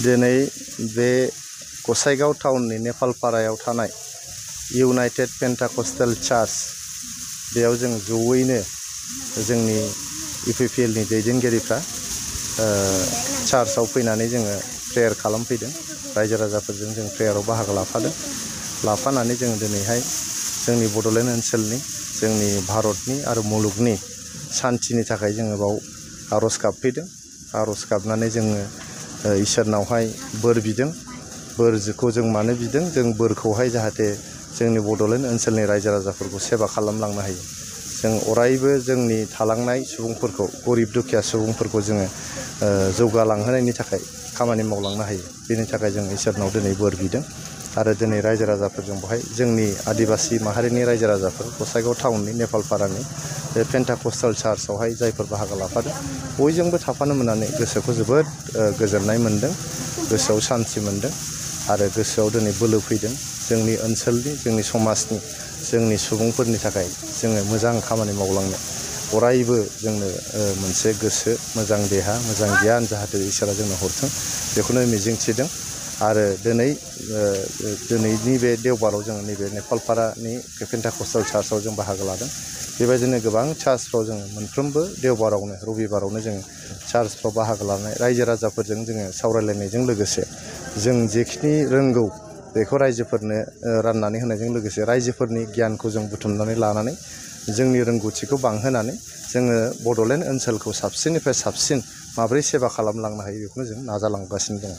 दिनै बे गसाइगाव टाउननि नेपालपारायाव थानाय इउनाइटेड पेन्टाकस्टेल चार्च बेयाव जों जयैनो जोंनि इपिपिएल नि दैदेनगिरिफ्रा चार्चआव फैनानै जोङो प्रेयार खालामफैदों। रायजो राजाफोरजों जों प्रेयाराव बाहागो लाफानानै जों दिनैहाय जोंनि बड'लेण्ड ओनसोलनि जोंनि भारतनि आरो मुलुगनि शान्तिनि थाखाय जोङो बाव आर'ज गाबफैदों। आर'ज गाबनानै जोङो इसोरनावहाय बोर बिदों। बोरखौ जों मानो बिदों? जों बोरखौहाय जाहाथे जोंनि बड'लेण्ड ओनसोलनि रायजो राजाफोरखौ सेबा खालामलांनो हायो। जों अरायबो जोंनि थालांनाय सुबुंफोरखौ गरिब दुखिया सुबुंफोरखौ जोङो जौगालांहोनायनि थाखाय खामानि मावलांनो हायो। बेनि थाखाय जों इसोरनाव दिनै बोर बिदों आरो दिनै रायजो राजाफोरजों बेवहाय जोंनि आदिबासि माहारिनि रायजो राजाफोर गसाइगाव टाउननि नेपालपारानि बे पेन्टाकस्टेल चार्चआवहाय जायफोर बाहागो लाफादों बयजोंबो थाफानो मोननानै गोसोखौ जोबोद गोजोननाय मोनदों, गोसोआव सान्थि मोनदों आरो गोसोआव दिनै बोलो फैदों। जोंनि ओनसोलनि, जोंनि समाजनि, जोंनि सुबुंफोरनि थाखाय जोङो मोजां खामानि मावलांनो अरायबो जोंनो मोनसे गोसो, मोजां देहा, मोजां गियान जाहाथे इसोरा जोंनो हरथों बेखौनो मिजिंथिदों। आरो दिनैनि बे देवबाराव जोङो नैबे नेपालपारानि पेन्टाकस्टेल चार्चआव जों बाहागो लादों। बेबायदिनो गोबां चार्चफ्राव जोङो मोनफ्रोमबो देवबारावनो रबिबारावनो जोङो चार्चफ्राव बाहागो लानाय रायजो राजाफोरजों जोङो सावरायलायनायजों लोगोसे जों जेखिनि रोंगौ बेखौ रायजोफोरनो राननानै होनायजों लोगोसे रायजोफोरनि गियानखौ जों बुथुमनानै लानानै जोंनि रोंगौथिखौ बांहोनानै जोङो बड'लेण्ड ओनसोलखौ साबसिननिफ्राय साबसिन माब्रै सेबा खालामलांनो हायो बेखौनो जों नाजालांगासिनो दङ।